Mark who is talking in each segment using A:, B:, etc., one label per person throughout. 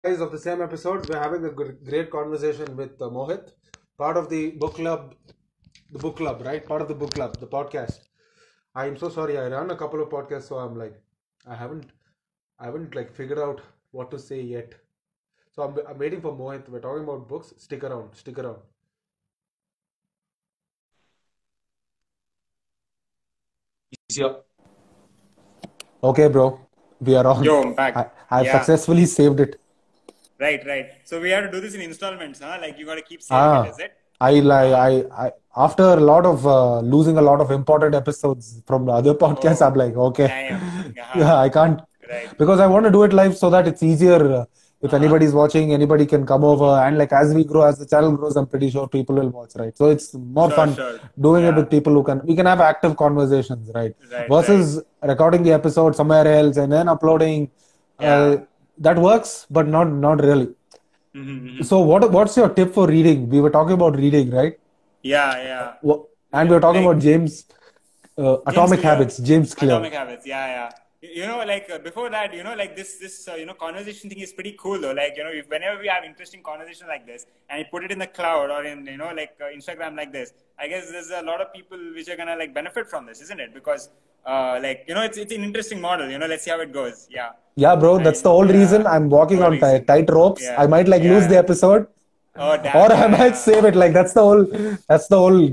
A: Guys, of the same episode, we're having a great conversation with Mohit, part of the book club, right? Part of the book club, the podcast. I'm so sorry. I run a couple of podcasts, so I haven't, I haven't like figured out what to say yet. So I'm waiting for Mohit. We're talking about books. Stick around. Stick around.
B: Yo,
A: Okay, bro. We are on.
B: I'm back.
A: I've
B: Yeah,
A: successfully saved it.
B: right. So we have to do this in installments, huh? Like you got to keep saving it,
A: Ah,
B: is it?
A: I like
B: Ah,
A: I after a lot of losing a lot of important episodes from the other podcasts, I'm
B: oh,
A: like, okay,
B: damn.
A: yeah,
B: Yeah,
A: I can't
B: right.
A: because I want to do it live so that it's easier. If
B: Uh-huh.
A: anybody's watching, anybody can come over, and like as we grow, as the channel grows, I'm pretty sure people will watch, right? So it's more
B: Sure,
A: fun
B: sure.
A: doing it
B: Yeah,
A: with people who can. We can have active conversations, right?
B: right.
A: Versus recording the episode somewhere else and then uploading. Uh,
B: Yeah.
A: that works, but not really.
B: Mm-hmm.
A: So what's your tip for reading? We were talking about reading, right?
B: Yeah.
A: And we were talking about
B: Like
A: James
B: James
A: Atomic
B: Clear,
A: Habits, James Clear.
B: Atomic Habits. Yeah. Like before that, like this conversation thing is pretty cool though. Like, whenever we have interesting conversation like this and you put it in the cloud or in, Instagram like this, I guess there's a lot of people which are gonna like benefit from this, isn't it? Because, it's an interesting model. Let's see how it goes. Yeah.
A: Yeah, bro, that's the
B: And
A: whole reason
B: yeah,
A: I'm walking
B: whole
A: on
B: reason.
A: tight ropes. I
B: Yeah.
A: might like lose the
B: Yeah.
A: episode,
B: Oh,
A: or
B: damn.
A: I might
B: Yeah.
A: save it. Like that's the whole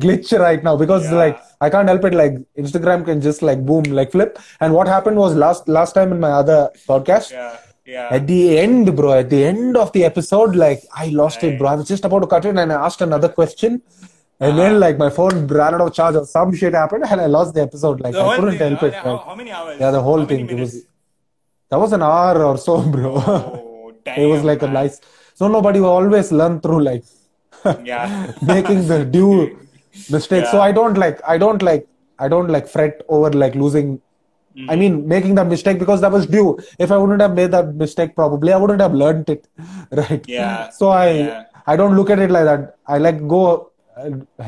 A: glitch right now because like
B: Yeah.
A: I can't help it. Like Instagram can just like boom, like flip. And what happened was last time in my other podcast,
B: Yeah.
A: at
B: Yeah.
A: the end, bro, at the end of the episode, like I lost it,
B: Right.
A: bro. I was just about to cut it and I asked another question. And then
B: Uh-huh.
A: like my phone ran out of charge or some shit happened and I lost the episode. Like
B: The
A: I
B: whole
A: couldn't
B: thing,
A: help
B: huh?
A: it,
B: Like,
A: right?
B: how many
A: Yeah,
B: hours?
A: the whole
B: How many
A: thing. It was
B: minutes?
A: that was an hour or so, bro.
B: Oh,
A: It was
B: damn,
A: like a
B: man.
A: nice. So nobody will always learn through like
B: Yeah.
A: making the due mistakes. So
B: Yeah.
A: I don't like fret over like losing. I
B: Hmm.
A: mean, making that mistake because that was due. If I wouldn't have made that mistake, probably I wouldn't have learned it, right?
B: Yeah.
A: So
B: Yeah.
A: I don't look at it like that. I like go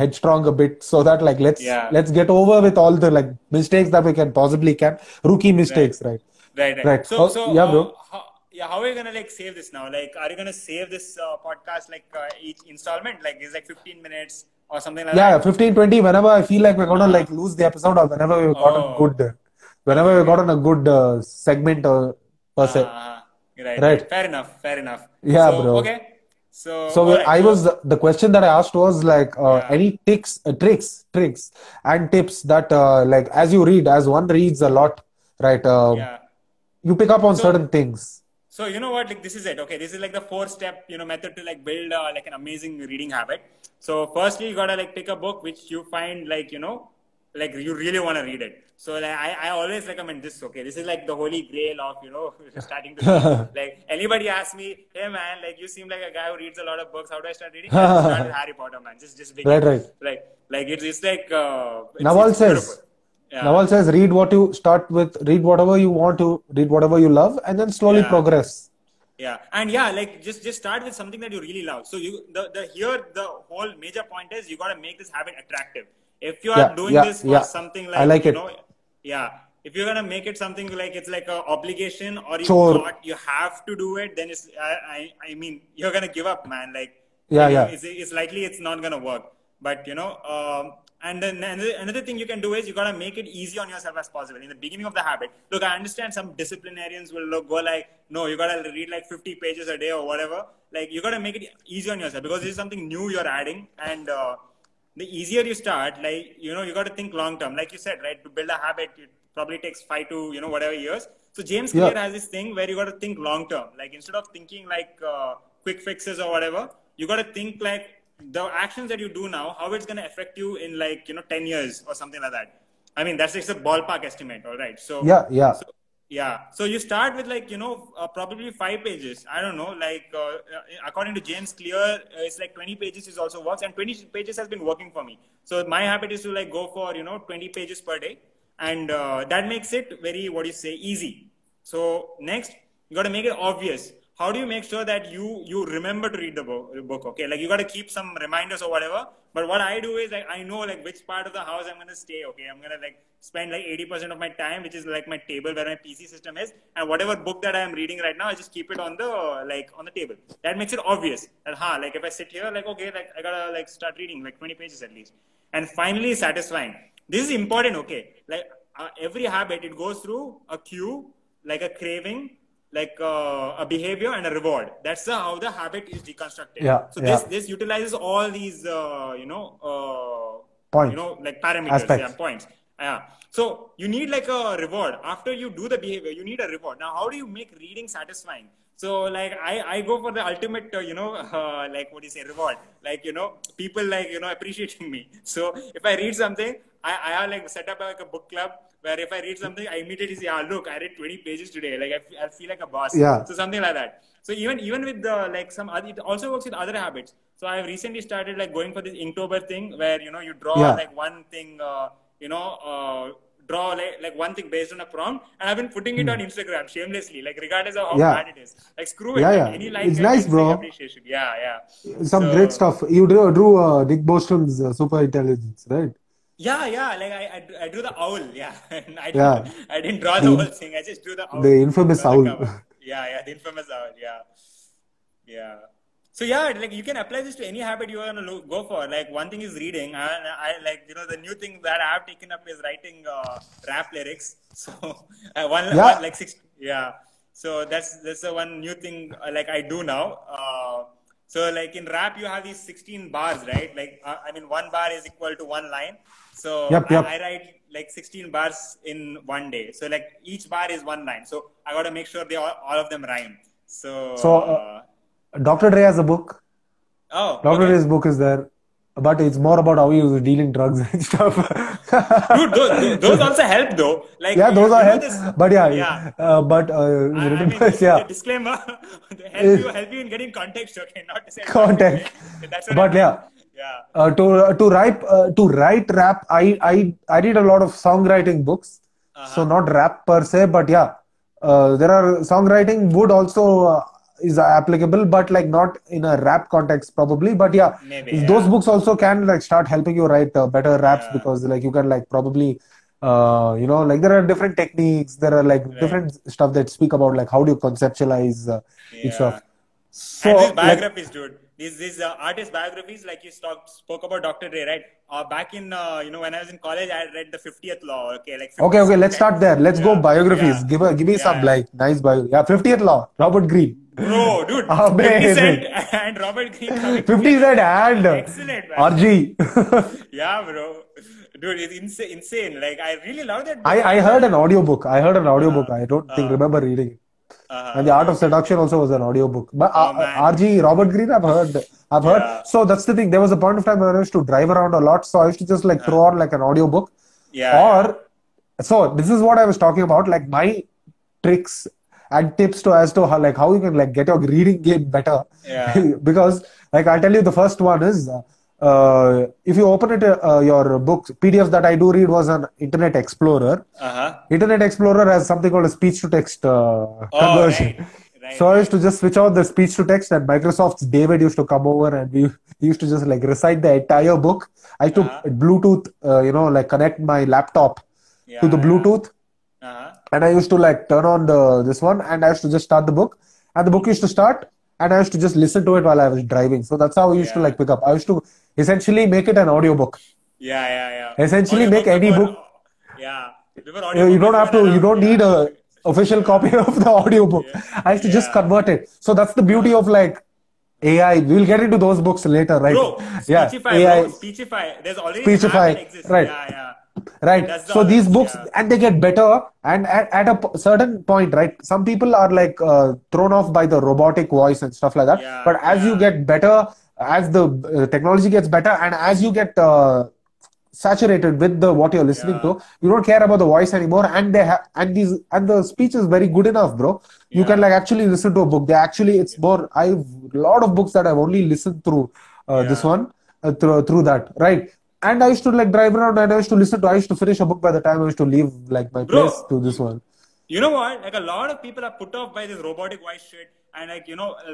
A: headstrong a bit so that like
B: Yeah.
A: let's get over with all the like mistakes that we can possibly can rookie
B: Right.
A: mistakes, right?
B: Right.
A: Right.
B: So,
A: Oh,
B: so,
A: yeah, bro.
B: how are you gonna like save this now? Like, are you gonna save this podcast like each installment? Like, it's like 15 minutes or something like
A: Yeah,
B: that?
A: 15, 20. Whenever I feel like we're gonna
B: Uh-huh.
A: like lose the episode or
B: Oh,
A: whenever we've
B: okay.
A: gotten a good segment per se.
B: Uh-huh. Right.
A: Right.
B: Fair enough.
A: Yeah,
B: So,
A: bro.
B: okay. So, all
A: So
B: right.
A: I was
B: So,
A: the question that I asked was like
B: yeah.
A: any tricks and tips that like as you read, as one reads a lot, right?
B: Yeah.
A: You pick up on
B: So,
A: certain things.
B: So you know what? Like this is it. Okay, this is like the four-step method to like build like an amazing reading habit. So firstly, you gotta like pick a book which you find like like you really want to read it. So like I always recommend this. Okay, this is like the holy grail of starting to read. Like anybody asks me, hey man, like you seem like a guy who reads a lot of books. How do I start reading? I'll just start with Harry Potter, man. Just begin.
A: Right.
B: Like it's like
A: Nawal
B: it's beautiful.
A: says,
B: Yeah.
A: Nawal says, read what you start with, read whatever you want to, read whatever you love, and then slowly
B: Yeah.
A: progress.
B: Yeah, and yeah, like just start with something that you really love. So the whole major point is you got to make this habit attractive. If you are doing this for
A: Yeah.
B: something
A: I
B: like
A: like it.
B: yeah, if you're gonna make it something like it's like a obligation or you
A: Chore.
B: thought you have to do it, then I mean you're gonna give up, man.
A: Yeah.
B: It's likely it's not gonna work. But and then another thing you can do is you gotta make it easy on yourself as possible in the beginning of the habit. Look, I understand some disciplinarians will go like, no, you gotta read like 50 pages a day or whatever. Like you gotta make it easy on yourself because this is something new you're adding, and the easier you start, like you got to think long term. Like you said, right? To build a habit, it probably takes 5 to whatever years. So James
A: Yeah.
B: Clear has this thing where you got to think long term. Like instead of thinking like quick fixes or whatever, you got to think like the actions that you do now, how it's going to affect you in like 10 years or something like that. I mean, that's just a ballpark estimate, all right?
A: Yeah.
B: So yeah, so you start with like probably 5 pages. I don't know, like according to James Clear, it's like 20 pages is also works, and 20 pages has been working for me. So my habit is to like go for 20 pages per day, and that makes it very, what do you say, easy. So next, you got to make it obvious. how do you make sure that you remember to read the book? Okay, like you got to keep some reminders or whatever. But what I do is like I know like which part of the house I'm gonna stay. Okay, I'm gonna like spend like 80% of my time, which is like my table where my PC system is, and whatever book that I'm reading right now, I just keep it on the table. That makes it obvious that like if I sit here, like okay, like I gotta like start reading like 20 pages at least. And finally, satisfying. This is important. Okay, like every habit, it goes through a cue, like a craving, like a behavior and a reward. That's how the habit is deconstructed.
C: Yeah,
B: so
C: yeah.
B: this utilizes all these
C: Points.
B: like parameters,
C: Aspects.
B: points. Yeah. So you need like a reward after you do the behavior. You need a reward. Now, how do you make reading satisfying? So like I go for the ultimate like what do you say, reward, like people like appreciating me. So if I read something, I have like set up like a book club where if I read something, I immediately say, look, I read 20 pages today. Like I feel like a boss.
C: Yeah.
B: So something like that. So even with the like some other, it also works with other habits. So I've recently started like going for this Inktober thing where you draw like one thing, draw like one thing based on a prompt, and I've been putting it on Instagram shamelessly, like regardless of how bad it is. Like screw it.
C: Yeah,
B: like,
C: yeah.
B: any like
C: It's nice, bro.
B: Appreciation. Yeah.
C: Some great stuff. You drew Nick Bostrom's super intelligence, right?
B: Yeah. Like I drew the owl. Yeah. I didn't draw the whole thing. I just drew the owl.
C: The infamous owl.
B: Yeah. The infamous owl. Yeah. So yeah, like you can apply this to any habit you want to go for. Like one thing is reading, and I like the new thing that I have taken up is writing rap lyrics. So one like six. Yeah. So that's the one new thing like I do now. So like in rap you have these 16 bars, right? Like I mean one bar is equal to one line. So I write like 16 bars in one day. So like each bar is one line. So I got to make sure all of them rhyme. So
C: Dr. Dre has a book.
B: Oh,
C: Dr. Dre's book is there, but it's more about how he was dealing drugs and stuff.
B: Dude, those also help though. Like
C: those are help. But
B: disclaimer: help you in getting context. Okay, not to say
C: context.
B: That's what
C: but to write rap, I read a lot of songwriting books, so not rap per se, but there are songwriting would also. Is applicable, but like not in a rap context probably, but those books also can like start helping you write better raps because like you can like probably like there are different techniques, there are like different stuff that speak about like how do you conceptualize each stuff. So
B: and these biographies, dude, these artist biographies, like you spoke about Dr. Dre, right? Back in when I was in college, I read the 50th Law. Okay, like
C: okay, let's start there. Let's go biographies. Give me some like nice biography. 50th Law, Robert Greene.
B: Bro, dude, 50 Cent and Robert Greene.
C: 50 Cent and
B: excellent, man.
C: RG.
B: Yeah, bro. Dude, it's insane. Like, I really love that book.
C: I heard an audiobook. I don't remember reading it. And The Art of Seduction also was an audiobook. But RG, Robert Greene, I've heard. So that's the thing. There was a point of time when I used to drive around a lot. So I used to just like throw on like an audiobook. So this is what I was talking about. Like my tricks and tips as to how you can like get your reading game better. Because like I'll tell you, the first one is if you open it your books, PDFs that I do read was an Internet Explorer. Internet Explorer has something called a speech to text conversion. Right. So I used to just switch out the speech to text, and Microsoft's David used to come over and we used to just like recite the entire book. I used to Bluetooth like connect my laptop to the Bluetooth. And I used to like turn on this one, and I used to just start the book, and the book used to start, and I used to just listen to it while I was driving. So that's how I used to like pick up. I used to essentially make it an audiobook. Essentially make any book. You don't need a official copy of the audiobook. I used to just convert it. So that's the beauty of like AI. We'll get into those books later, right?
B: Bro, Speechify, AI, Speechify. There's already
C: Speechify, right? Right. So these books, and they get better. And at a certain point, right? Some people are like thrown off by the robotic voice and stuff like that. But as you get better, as the technology gets better, and as you get saturated with what you're listening to, you don't care about the voice anymore. And the speech is very good enough, bro. You can like actually listen to a book. It's more. I've a lot of books that I've only listened through this one through that, right? And I used to like drive around and I used to listen to. I used to finish a book by the time I used to leave like my place to this one.
B: You know what? Like a lot of people are put off by this robotic voice shit. And like,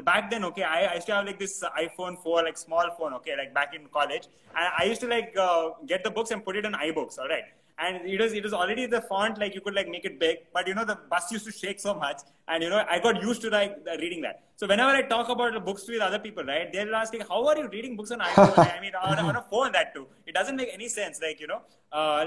B: back then, okay, I used to have like this iPhone 4, like small phone, okay, like back in college. And I used to like get the books and put it on iBooks, all right. And it was already the font, like you could like make it big, but the bus used to shake so much, and I got used to like reading that. So whenever I talk about books with other people, right, they'll ask like, how are you reading books on iPhone? I mean, on a phone, that too. It doesn't make any sense, like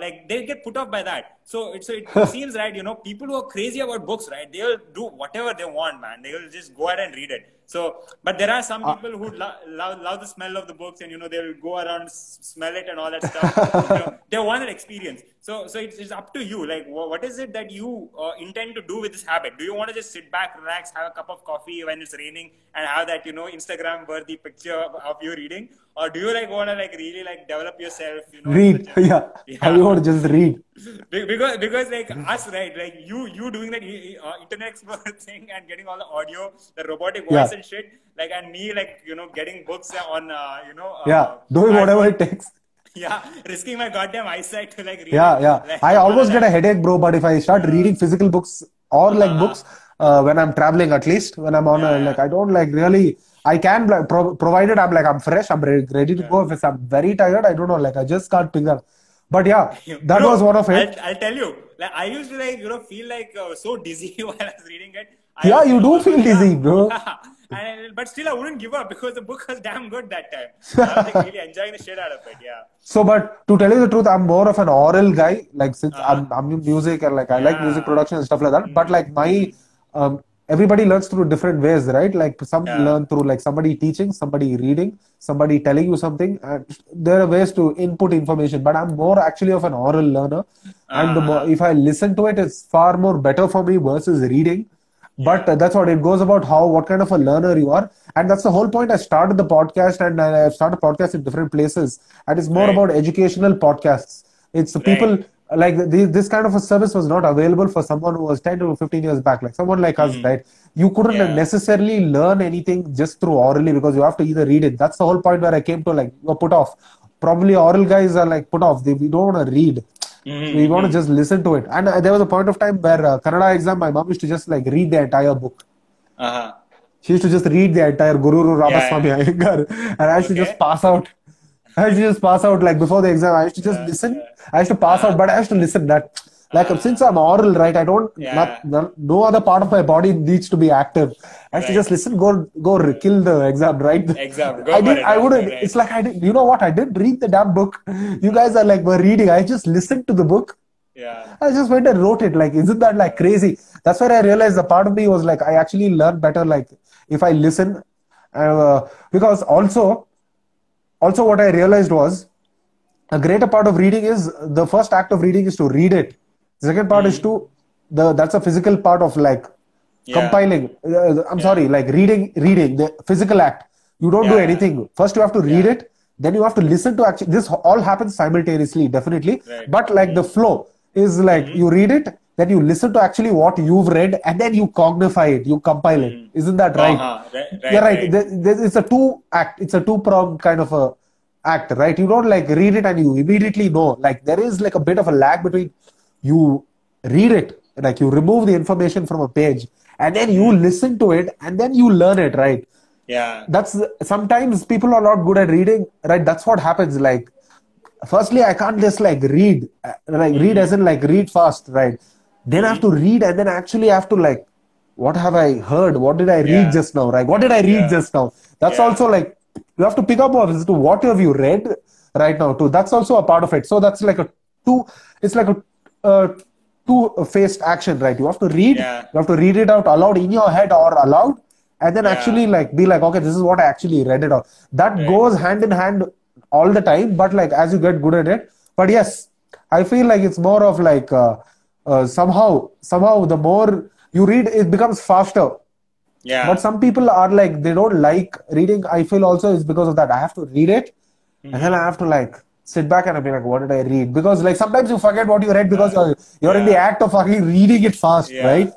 B: like they get put off by that. So it seems, right, people who are crazy about books, right, they'll do whatever they want, man. They will just go ahead and read it. So, but there are some people who love the smell of the books, and they'll go around, smell it and all that stuff. They want an experience. So it's up to you. Like, what is it that you intend to do with this habit? Do you want to just sit back, relax, have a cup of coffee when it's raining, and have that Instagram-worthy picture of you reading, or do you like want to like really like develop yourself?
C: Read, yeah. I want to just read.
B: Because like us, right? Like you doing that internet explorer thing and getting all the audio, the robotic voice and shit. Like, and me like getting books on
C: doing whatever it takes.
B: Yeah, risking my goddamn eyesight to like read.
C: Yeah.
B: Like,
C: I almost get a headache, bro. But if I start reading physical books or like books when I'm traveling, at least when I'm on like I don't like really. I can like provided I'm fresh, I'm ready to go. If I'm very tired, I don't know. Like I just can't pick up. But yeah, that was one of it.
B: I'll tell you. Like I used to like feel like so dizzy while I was reading it.
C: You do feel dizzy, bro.
B: But still, I wouldn't give up because the book was damn good that time. I was like really enjoying the shit out of it. Yeah.
C: So, but to tell you the truth, I'm more of an oral guy. Like since I'm in music and like I like music production and stuff like that. But like my everybody learns through different ways, right? Like some learn through like somebody teaching, somebody reading, somebody telling you something. And there are ways to input information. But I'm more actually of an oral learner. And the more, if I listen to it, it's far more better for me versus reading. But that's what it goes about, what kind of a learner you are. And that's the whole point. I started the podcast, and I've started podcasts in different places. And it's more about educational podcasts. It's the people like this kind of a service was not available for someone who was 10 to 15 years back. Like someone like us, right? You couldn't necessarily learn anything just through orally because you have to either read it. That's the whole point where I came to like, you're put off. Probably oral guys are like put off. We don't want to read. We want to just listen to it. And there was a point of time where Kannada exam, my mom used to just like read the entire book. She used to just read the entire Gururu Ramaswamy Iyengar, and I used to just pass out. Like before the exam. I used to just listen. I used to pass out, but I used to listen. That like since I'm oral, right? I don't. No other part of my body needs to be active. I used to just listen. Go kill the exam, right? I wouldn't. It's like I did. You know what? I didn't read the damn book. You guys are like were reading. I just listened to the book. I just went and wrote it. Like, isn't that like crazy? That's where I realized the part of me was like, I actually learn better like if I listen, because also what I realized was a greater part of reading is the first act of reading is to read it. The second part is that's a physical part of like compiling. Like reading the physical act. You don't do anything. First you have to read it. Then you have to listen to actually. This all happens simultaneously, definitely. But like the flow is like you read it, then you listen to actually what you've read, and then you cognify it, you compile it. Isn't that right? You're right. It's a it's a two-pronged kind of a act, right? You don't like read it and you immediately know. Like there is like a bit of a lag between you read it, like you remove the information from a page, and then you listen to it, and then you learn it, right? That's sometimes people are not good at reading, right? That's what happens. Like, firstly, I can't just like read, read as in like read fast, right? Then I have to read, and then actually have to like, what have I heard? What did I read just now? Right? What did I read just now? That's also like you have to pick up on to what have you read right now too. That's also a part of it. So that's like it's like a two-faced action, right? You have to read, you have to read it out aloud in your head or aloud, and then actually like be like, okay, this is what I actually read it out. That goes hand in hand all the time, but like as you get good at it. But yes, I feel like it's more of like somehow the more you read, it becomes faster. But some people are like, they don't like reading. I feel also it's because of that. I have to read it, and then I have to like sit back and be like, what did I read? Because like sometimes you forget what you read because you're in the act of fucking reading it fast, right?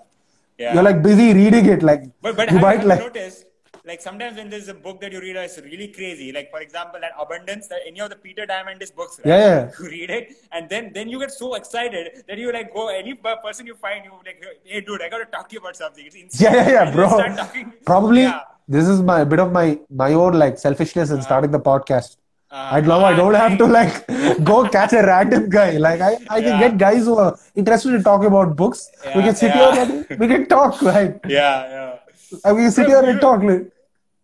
C: You're like busy reading it, like
B: but
C: you
B: have
C: might
B: you
C: like
B: noticed like sometimes when there's a book that you read that's really crazy, like for example that Abundance, that any of the Peter Diamandis books, right?
C: Yeah.
B: You read it and then you get so excited that you like go any person you find, you like, hey dude, I got to talk to you about something. It's insane.
C: Yeah,
B: And
C: bro.
B: you start talking.
C: Probably
B: Yeah.
C: this is my bit of my own like selfishness in starting the podcast. I don't have to like go catch a random guy. Like I can get guys who are interested in talking about books.
B: Yeah,
C: We can sit here and we can talk, right?
B: Yeah.
C: And we can sit here and talk. Like,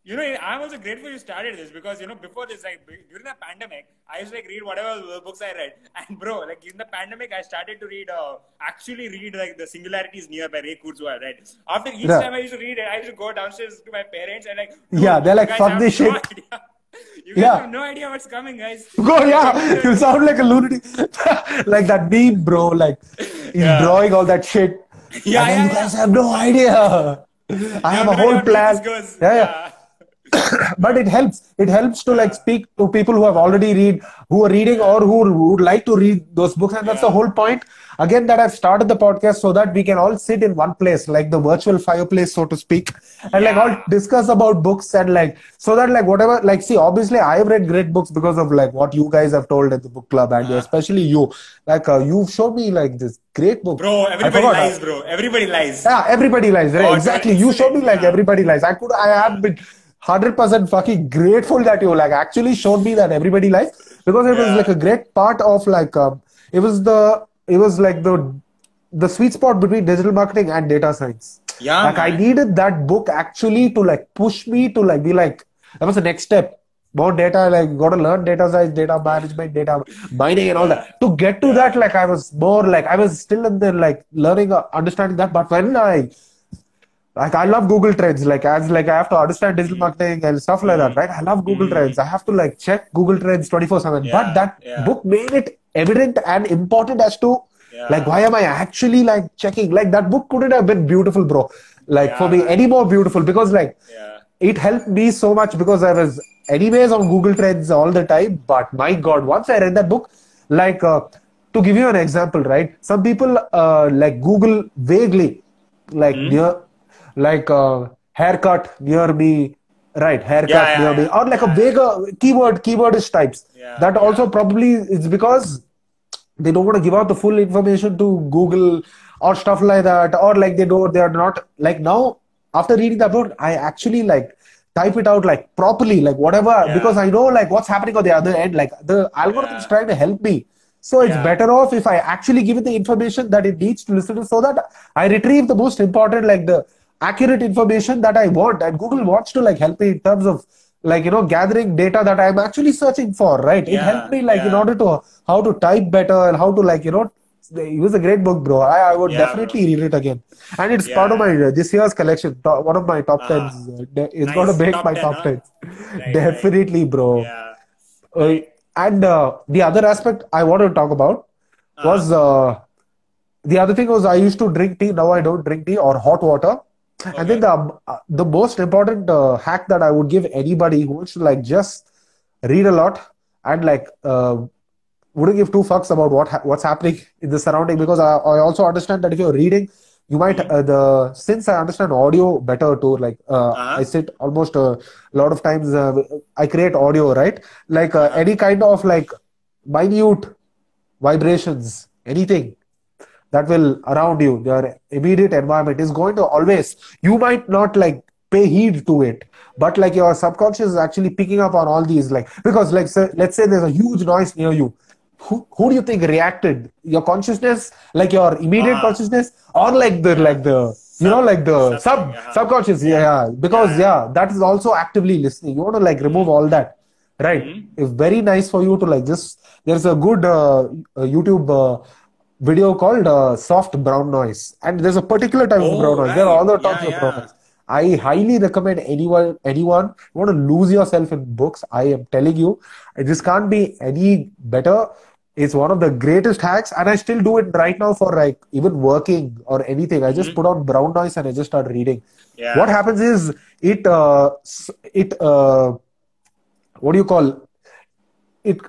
B: you know, I'm also grateful you started this because, you know, before this, like during the pandemic, I used to like read whatever books I read. And bro, like in the pandemic, I started to read, actually read like The Singularity is Near by Ray Kurzweil, right? After each time I used to read it, I used to go downstairs to my parents and like,
C: they're like, fuck this shit.
B: You guys have no idea what's coming, guys.
C: You sound like a lunatic. Like that meme, bro. Like, he's drawing all that shit. You guys have no idea. I have a whole plan. But it helps. It helps to like speak to people who have already read, who are reading or who would like to read those books. And that's the whole point. Again, that I've started the podcast so that we can all sit in one place, like the virtual fireplace, so to speak, and like all discuss about books and like, so that like whatever, like, see, obviously I've read great books because of like what you guys have told at the book club and especially you, like you've showed me like this great book.
B: Bro, everybody lies, bro. Everybody lies.
C: Yeah, everybody lies. Right? Exactly. You showed me like everybody lies. I have been 100% fucking grateful that you like actually showed me that everybody lies, because it was like a great part of like it was like the sweet spot between digital marketing and data science. Like I needed that book actually to like push me to like be like, that was the next step. More data, like got to learn data science, data management, data mining and all that. To get to that, like I was still in the like learning, understanding that. But when I love Google Trends, like as like I have to understand digital marketing and stuff like that, right? I love Google Trends. I have to like check Google Trends 24/7. But that book made it evident and important as to like why am I actually like checking? Like that book couldn't have been beautiful, bro. Like for me, any more beautiful, because like it helped me so much, because I was anyways on Google Trends all the time. But my God, once I read that book, like to give you an example, right? Some people like Google vaguely, like near, like haircut near me, right? Haircut near me, or like a vague keywordist types. That also probably is because they don't want to give out the full information to Google or stuff like that, or like they are not like, now after reading that book, I actually like type it out like properly, like whatever, because I know like what's happening on the other end, like the algorithm is trying to help me. So it's better off if I actually give it the information that it needs to listen to, so that I retrieve the most important, like the accurate information that I want. And Google wants to like help me in terms of like, you know, gathering data that I'm actually searching for, right? It helped me like in order to how to type better and how to like, you know, it was a great book, bro. I would definitely read it again. And it's part of my this year's collection, one of my top 10s. It's going to make my top 10s. Definitely, bro. And the other aspect I want to talk about was the other thing was I used to drink tea. Now I don't drink tea or hot water. And then the most important hack that I would give anybody who wants to like just read a lot and like wouldn't give two fucks about what's happening in the surrounding, because I also understand that if you're reading, you might since I understand audio better too, like I sit almost a lot of times I create audio, right? Like any kind of like minute vibrations, anything that will around you, your immediate environment is going to always, you might not like pay heed to it, but like your subconscious is actually picking up on all these, like, because like let's say there's a huge noise near you. Who do you think reacted? Your consciousness, like your immediate consciousness, or like the you know, like the subconscious, because that is also actively listening. You want to like remove all that, right? It's very nice for you to like just, there's a good YouTube video called soft brown noise, and there's a particular type of brown noise. There are other types of brown noise. I highly recommend anyone you want to lose yourself in books, I am telling you, this can't be any better. It's one of the greatest hacks, and I still do it right now for like even working or anything. I just put on brown noise and I just start reading. What happens is it what do you call it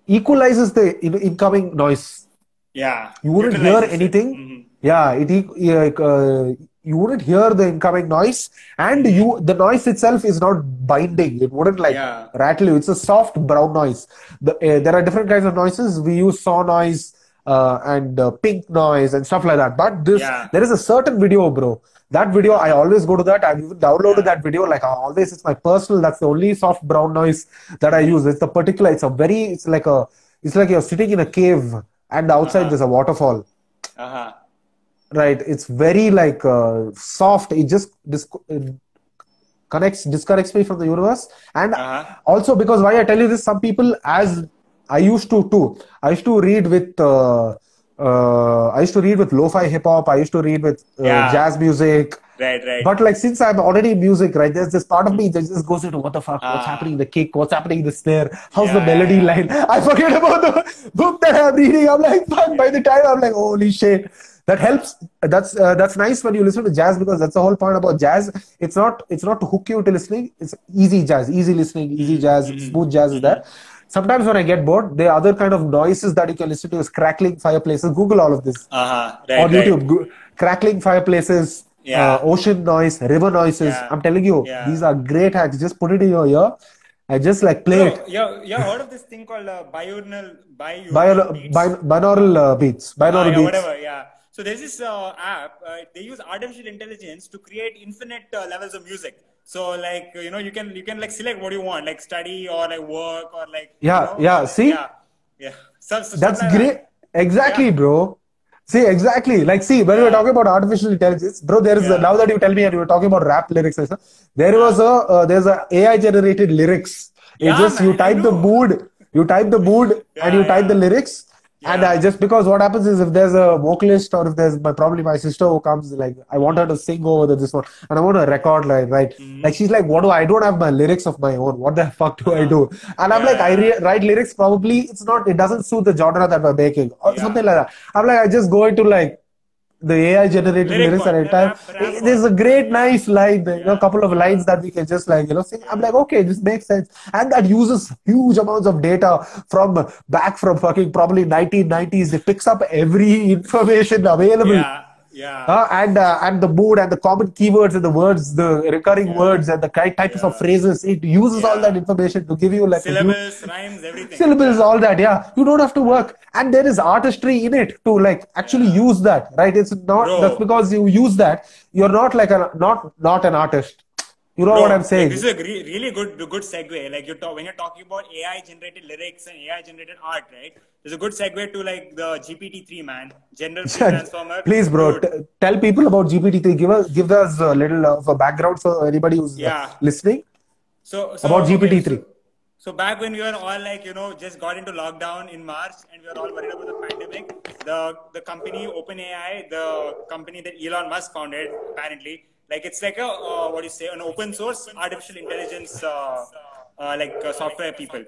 C: equalizes the incoming noise. You wouldn't hear anything. It you wouldn't hear the incoming noise, and the noise itself is not binding. It wouldn't like rattle you. It's a soft brown noise. There are different kinds of noises. We use saw noise and pink noise and stuff like that. But there is a certain video, bro. That video, I always go to that. I've even downloaded that video. Like always, it's my personal. That's the only soft brown noise that I use. It's the particular. It's like you're sitting in a cave and outside there's a waterfall. Right. It's very like soft. It just disconnects me from the universe. And also because why I tell you this, some people, as I used to too. I used to read with lo-fi hip hop. I used to read with jazz music.
B: Right.
C: But like since I'm already in music, right, there's this part of me that just goes into what the fuck, what's happening in the kick, what's happening in the snare, how's the melody line. I forget about the book that I'm reading. I'm like, fuck, by the time I'm like, holy shit. That helps. That's nice when you listen to jazz, because that's the whole point about jazz. It's not to hook you to listening. It's easy jazz, easy listening, easy jazz, smooth jazz is there. Sometimes when I get bored, there are other kind of noises that you can listen to is crackling fireplaces. Google all of this on YouTube. Crackling fireplaces, ocean noise, river noises. I'm telling you, these are great hacks. Just put it in your ear and just like play it.
B: You heard of this thing called binaural
C: beats? Binaural beats.
B: Whatever, So there's this app. They use artificial intelligence to create infinite levels of music. So like you can like select what you want, like study or like work or like
C: see, that's great. Exactly, bro. See, exactly. Like, see, when we're talking about artificial intelligence, bro, there is now that you tell me, and you were talking about rap lyrics, there's a AI generated lyrics. It's just you type the mood, and you type the lyrics. And just because what happens is, if there's a vocalist or if there's probably my sister who comes, like I want her to sing over this one and I want to record like like she's like, I don't have my lyrics of my own, what the fuck do I do? And I'm like, I write lyrics, probably it doesn't suit the genre that we're making or something like that. I'm like, I just go into like the AI generated lyrics at a time. There's a great nice line, a couple of lines that we can just like sing. I'm like, okay, this makes sense, and that uses huge amounts of data from fucking probably 1990s. It picks up every information available. And the mood and the common keywords and the words, the recurring words and the types of phrases. It uses all that information to give you like
B: syllables, rhymes, everything.
C: Syllables, all that. You don't have to work, and there is artistry in it to like actually use that, right? It's not that's because you use that, you're not like not an artist. You know what I'm saying?
B: This is a really good segue. Like when you're talking about AI generated lyrics and AI generated art, right? There's a good segue to like the GPT-3, man. General Transformer.
C: Please, bro, tell people about GPT-3. Give us a little of a background for anybody who's listening.
B: So
C: about GPT-3.
B: So back when we were all like, just got into lockdown in March and we were all worried about the pandemic, the company OpenAI, the company that Elon Musk founded, apparently, like it's like an open source artificial intelligence software people.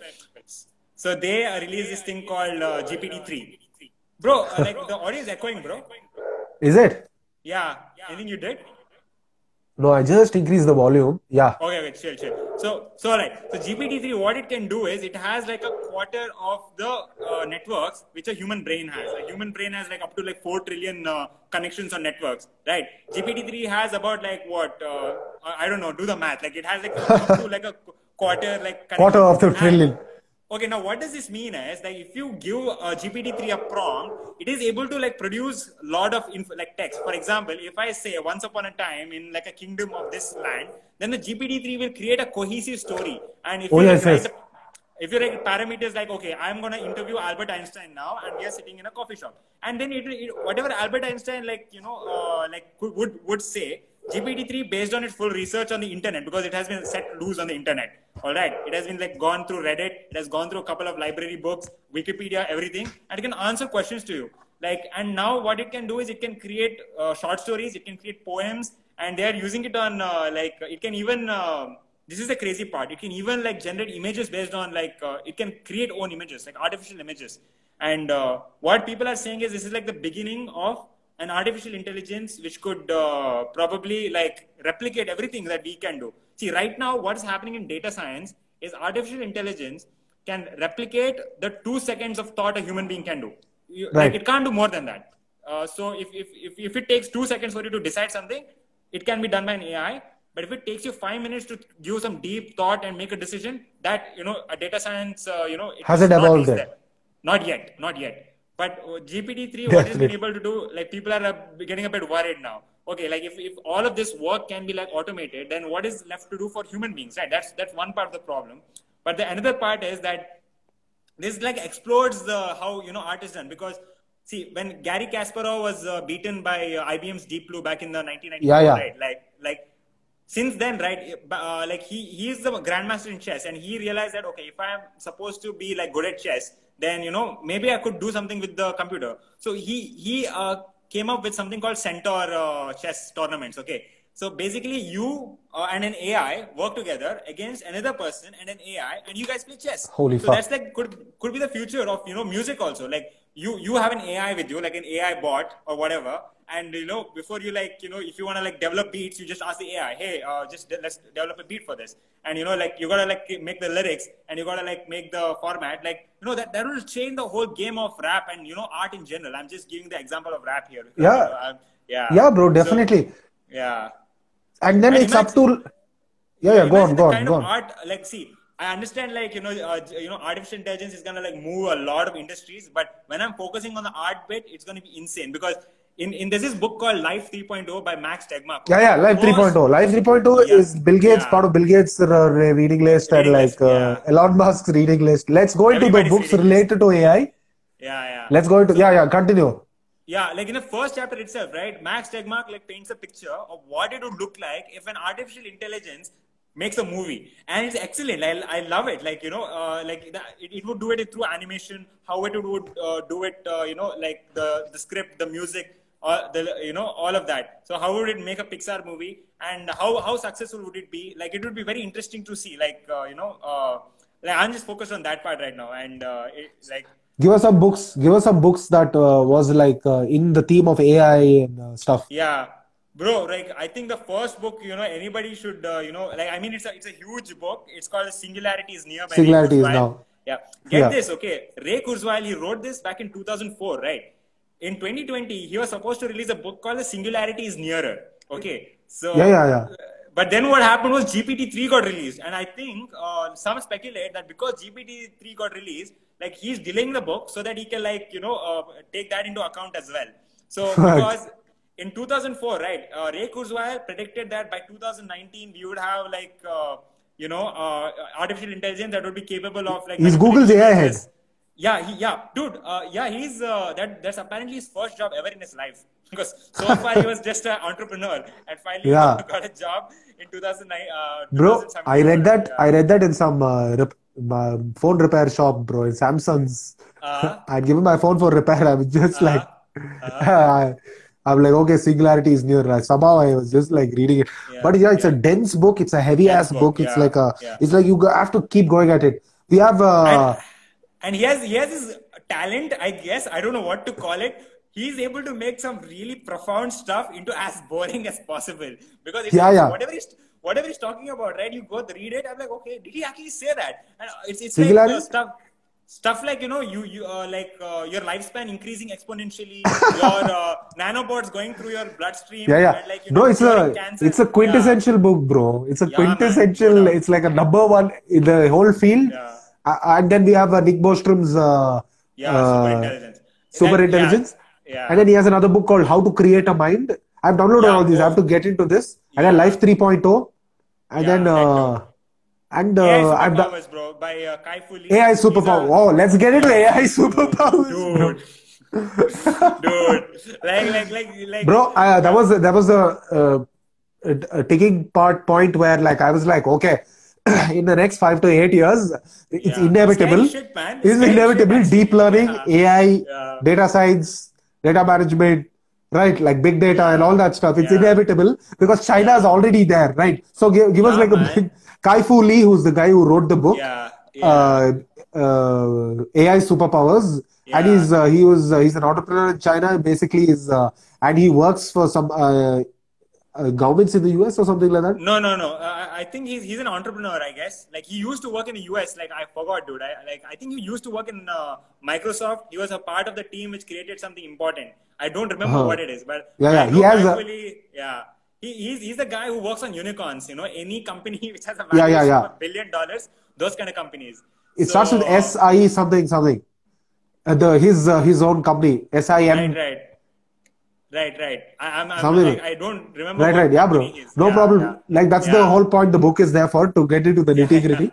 B: So they released this thing called GPT-3. Bro, like the audio is echoing, bro.
C: Is it?
B: Yeah. Anything you did?
C: No, I just increased the volume. Yeah.
B: Okay, chill. So alright. So GPT-3, what it can do is it has like a quarter of the networks which a human brain has. A human brain has like up to like 4 trillion connections on networks, right? GPT-3 has about like what? I don't know. Do the math. Like it has like up to like a quarter
C: of the trillion.
B: Okay, now what does this mean is that if you give GPT-3 a prompt, it is able to like produce a lot of like text. For example, if I say once upon a time in like a kingdom of this land, then the GPT-3 will create a cohesive story. And if if you write parameters like, okay, I'm going to interview Albert Einstein now and we are sitting in a coffee shop. And then whatever Albert Einstein would say, GPT-3 based on its full research on the internet, because it has been set loose on the internet. All right. It has been like gone through Reddit. It has gone through a couple of library books, Wikipedia, everything. And it can answer questions to you. And now what it can do is it can create short stories. It can create poems, and they are using it on it can even, this is the crazy part. It can even like generate images based on it can create own images, like artificial images. And what people are saying is this is like the beginning of an artificial intelligence which could probably like replicate everything that we can do. See, right now, what's happening in data science is artificial intelligence can replicate the 2 seconds of thought a human being can do.
C: Right.
B: It can't do more than that. So if it takes 2 seconds for you to decide something, it can be done by an AI. But if it takes you 5 minutes to give some deep thought and make a decision, that a data science,
C: Has
B: it's
C: it
B: not
C: evolved
B: reached
C: yet?
B: there. Not yet, not yet. But GPT-3, what it's been
C: Definitely.
B: able to do, like people are getting a bit worried now. Okay, like if all of this work can be like automated, then what is left to do for human beings, right? That's one part of the problem. But the another part is that this like explodes the how art is done, because see, when Gary Kasparov was beaten by IBM's Deep Blue back in the 1994,
C: Yeah.
B: right? Like since then, right? Like he is the grandmaster in chess, and he realized that okay, if I am supposed to be like good at chess, then maybe I could do something with the computer. So he came up with something called Centaur chess tournaments. Okay, so basically you and an AI work together against another person and an AI, and you guys play chess.
C: Holy
B: So
C: fuck.
B: that's like could be the future of music also. Like you have an AI with you, like an AI bot or whatever, and before you like if you want to like develop beats, you just ask the AI, hey, let's develop a beat for this, and like you gotta like make the lyrics, and you gotta like make the format, like that will change the whole game of rap and art in general. I'm just giving the example of rap here because
C: Yeah.
B: yeah,
C: Yeah, bro,
B: so
C: definitely.
B: yeah.
C: And then
B: And
C: it's up
B: imagine,
C: to yeah, go
B: imagine
C: on,
B: the
C: go on,
B: kind
C: go
B: of
C: on.
B: art, like, see, I understand, like, artificial intelligence is going to, like, move a lot of industries, but when I'm focusing on the art bit, it's going to be insane, because there's this book called Life 3.0 by Max Tegmark, okay?
C: Live
B: First,
C: 3.0. Live 3.0
B: yeah,
C: is Bill Gates,
B: yeah,
C: part of Bill Gates' reading list, and
B: reading
C: like
B: list, yeah,
C: Elon Musk's reading list. Let's go into the
B: everybody's
C: books
B: reading list,
C: related to AI.
B: yeah, yeah.
C: Let's go into,
B: So,
C: continue.
B: yeah, like in the first chapter itself, right? Max Tegmark like paints a picture of what it would look like if an artificial intelligence makes a movie, and it's excellent. I love it. Like like it would do it through animation, how it would do it. Like the script, the music, all of that. So how would it make a Pixar movie, and how successful would it be? Like it would be very interesting to see. Like like I'm just focused on that part right now, and like.
C: Give us some books. Give us some books that was like in the theme of AI and stuff.
B: Yeah, bro. Like I think the first book, anybody should, like I mean, it's a huge book. It's called "Singularity is Near" by Ray
C: Singularity is
B: Kurzweil.
C: now.
B: Yeah, get
C: Yeah.
B: this, okay? Ray Kurzweil, he wrote this back in 2004, right? In 2020, he was supposed to release a book called "The Singularity is Nearer." Okay, so
C: Yeah.
B: but then what happened was GPT-3 got released, and I think some speculate that because GPT-3 got released, like he's delaying the book so that he can like take that into account as well. So because in 2004, right, Ray Kurzweil predicted that by 2019 we would have like artificial intelligence that would be capable of like
C: He's Google's AI head.
B: Yeah, dude. He's that's apparently his first job ever in his life. Because so far he was just an entrepreneur, and finally he got a job in 2009.
C: Bro, I read that. Yeah. I read that in some phone repair shop, bro. In Samsung's. I'd given my phone for repair. I was just like, I'm like, okay, Singularity is near. Like, somehow I was just like reading it. Yeah, but yeah, it's a dense book. It's a heavy ass book. It's like it's like you have to keep going at it. We have
B: and he has his talent, I guess. I don't know what to call it. He's able to make some really profound stuff into as boring as possible. Because it's whatever he's talking about, right? You go read it. I'm like, okay, did he actually say that? And it's like stuff like you like your lifespan increasing exponentially, your nanobots going through your bloodstream.
C: And,
B: like,
C: bro, it's a quintessential book, bro. It's a quintessential. Man, it's like a number one in the whole field. And then we have Nick Bostrom's super intelligence. And then he has another book called How to Create a Mind. I've downloaded all these. I have to get into this. And then Life 3.0. And then
B: AI Superpowers, bro, by Kai Fu Lee.
C: AI Superpowers. Oh, let's get into AI Superpowers,
B: dude. Like.
C: Bro, that was a ticking point where like I was like, okay, in the next 5 to 8 years, it's inevitable. It's inevitable. Deep learning, AI, data science, data management, right? Like big data and all that stuff. It's inevitable because China is already there, right? So give us like a big Kai Fu Lee, who's the guy who wrote the book, AI Superpowers, and he's an entrepreneur in China. Basically, and he works for some governments in the US or something like that.
B: No. I think he's an entrepreneur, I guess. Like he used to work in the US. Like I forgot, dude. I think he used to work in Microsoft. He was a part of the team which created something important. I don't remember what it is, but
C: he has
B: He's the guy who works on unicorns. Any company which has a
C: Yeah,
B: valuation
C: yeah.
B: of $1 billion, those kind of companies.
C: It starts with SI something. His own company, SIM.
B: Right.
C: Something.
B: I don't remember
C: Right.
B: what
C: Yeah,
B: company
C: bro.
B: he is.
C: No problem. Like that's the whole point. The book is there for to get into the nitty gritty.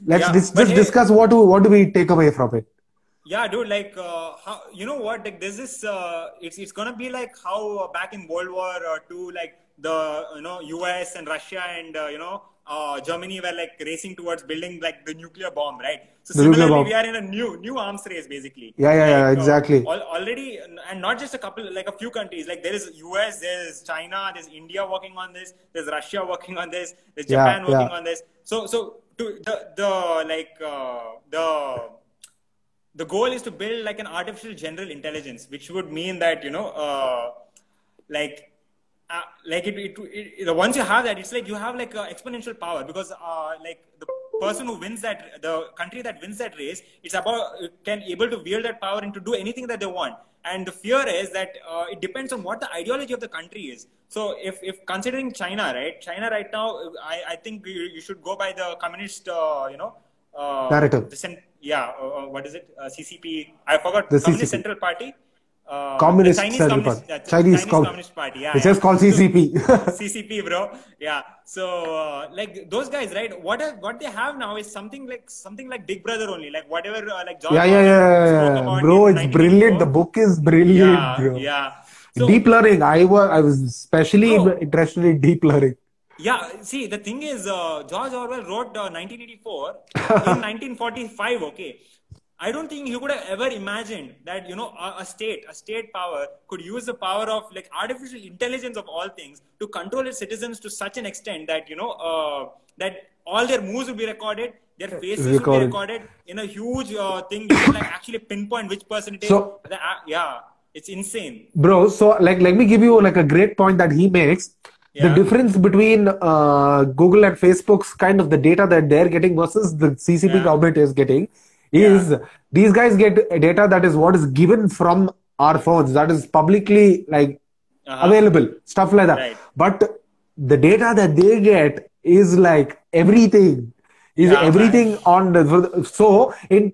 C: Let's just
B: But hey,
C: discuss what do we take away from it.
B: Yeah, dude. Like, how, you know what? Like, there's this. It's gonna be like how back in World War II, like the US and Russia and Germany were like racing towards building like the nuclear bomb, right? So
C: The nuclear
B: similarly,
C: bomb.
B: we are in a new arms race, basically.
C: Yeah, exactly.
B: Already, and not just a few countries. Like there is US, there's China, there's India working on this, there's Russia working on this, there's Japan working on this. So to the goal is to build like an artificial general intelligence, which would mean that once you have that, it's like you have like exponential power, because like the person who wins that, the country that wins that race, it's about can able to wield that power and to do anything that they want. And the fear is that it depends on what the ideology of the country is. So if considering China right now, I think you should go by the communist
C: narrative.
B: What is it? CCP. I forgot.
C: The
B: Communist
C: CCP.
B: Central Party.
C: Communist
B: Chinese
C: Central
B: Communist,
C: Party.
B: Chinese Communist Party. Yeah,
C: It's just called CCP.
B: CCP, bro. Yeah. So like those guys, right? What they have now is something like Big Brother only. Like whatever, like John spoke about.
C: Bro, it's brilliant. The book is brilliant, bro.
B: Yeah. So,
C: deep learning. I was especially interested in deep learning.
B: Yeah, see, the thing is, George Orwell wrote 1984 in 1945, okay? I don't think he could have ever imagined that, a state power could use the power of like artificial intelligence of all things to control its citizens to such an extent that, that all their moves will be recorded, their faces will be recorded in a huge thing. You can like actually pinpoint which person it is.
C: So,
B: it's insane.
C: Bro, so like let me give you like a great point that he makes. The difference between Google and Facebook's kind of the data that they're getting versus the CCP government is getting is these guys get data that is what is given from our phones, that is publicly like available, stuff like that.
B: Right.
C: But the data that they get is like everything. Everything on the so in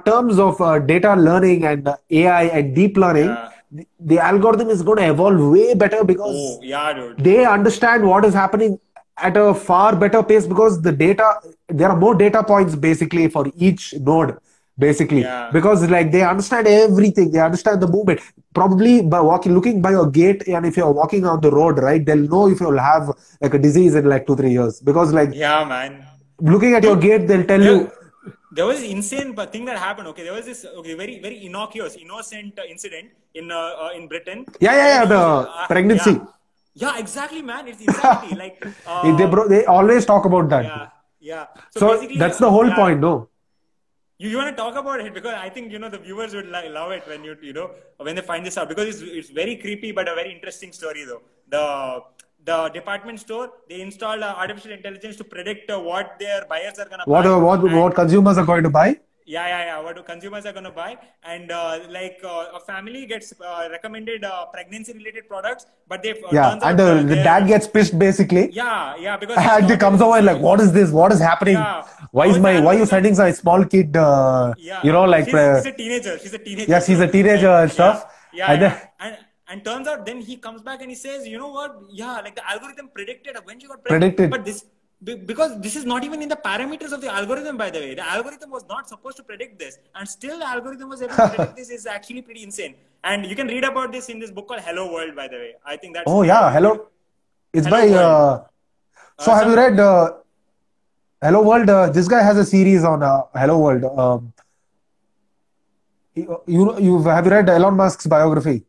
C: terms of data learning and AI and deep learning, the algorithm is going to evolve way better because they understand what is happening at a far better pace, because there are more data points basically for each node, basically, because like they understand everything, they understand the movement. Probably by looking by your gait, and if you're walking on the road, right, they'll know if you'll have like a disease in like 2-3 years, because like looking at your gait, they'll tell you.
B: There was an insane thing that happened. Okay, there was this very very innocent incident in Britain.
C: The pregnancy.
B: Yeah, exactly, man. It's insanity. Like
C: they always talk about that.
B: Yeah.
C: So that's the whole point, no?
B: You want to talk about it, because I think the viewers would love it when when they find this out, because it's very creepy but a very interesting story though. The department store, they installed artificial intelligence to predict what their buyers are gonna buy.
C: What consumers are going to buy?
B: What do consumers are going to buy? And a family gets recommended pregnancy-related products, but they turns out
C: the dad gets pissed basically.
B: Because
C: and he comes over and like, what is this? What is happening? Why are you sending a small kid? Like
B: she's a teenager.
C: Yeah, she's a teenager and stuff.
B: And turns out then he comes back and he says, you know what? Yeah, like the algorithm predicted when she got
C: predicted.
B: But because this is not even in the parameters of the algorithm, by the way. The algorithm was not supposed to predict this, and still the algorithm was able to predict this. Is actually pretty insane. And you can read about this in this book called Hello World, by the way. I think that's...
C: Hello. It's by... so have you read Hello World? This guy has a series on Hello World. Have you read Elon Musk's biography?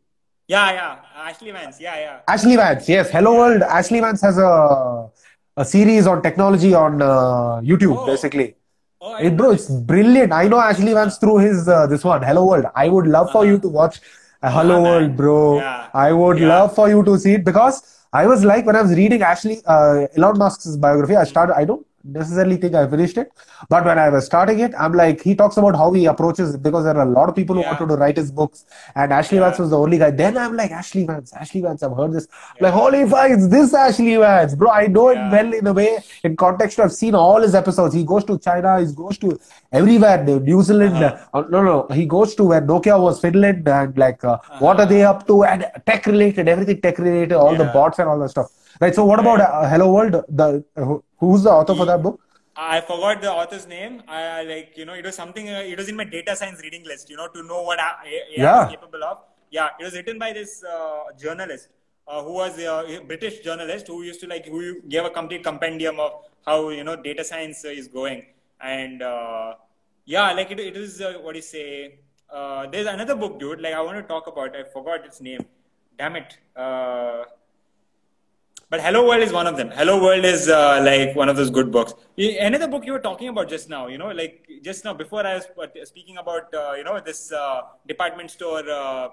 B: Ashley Vance.
C: Ashley Vance, yes. Hello World. Ashley Vance has a series on technology on YouTube, basically. It's brilliant. I know Ashley Vance through his this one, Hello World. I would love for you to watch Hello World, bro. I would love for you to see it, because I was like, when I was reading Elon Musk's biography, necessarily think I finished it. But when I was starting it, I'm like, he talks about how he approaches it because there are a lot of people who wanted to write his books, and Ashley Vance was the only guy. Then I'm like, Ashley Vance, I've heard this. Like, holy fuck, it's this Ashley Vance, bro. I know him well in a way, in context. I've seen all his episodes. He goes to China, he goes to everywhere, New Zealand. No, he goes to where Nokia was, Finland, and like, what are they up to? And tech related, everything tech related, all the bots and all that stuff. Right. So, what about Hello World? Who's the author for that book?
B: I forgot the author's name. I like, it was something. It was in my data science reading list. To know what AI is capable of. Yeah, it was written by this journalist who was a British journalist who used to who gave a complete compendium of how data science is going. And it is what do you say? There's another book, dude. Like I want to talk about. I forgot its name. Damn it. But Hello World is one of them. Hello World is one of those good books. Another book you were talking about just now, just now before I was speaking about, this department store, the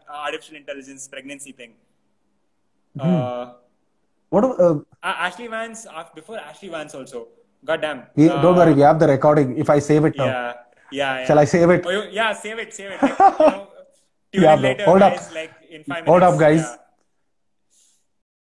B: artificial intelligence pregnancy thing. Ashley Vance, before Ashley Vance also. Goddamn.
C: Don't worry, we have the recording. If I save it now.
B: Yeah.
C: Shall I save it?
B: Save it. Tune in later,
C: Hold
B: guys,
C: up.
B: in 5 minutes.
C: Hold up, guys.
B: Yeah.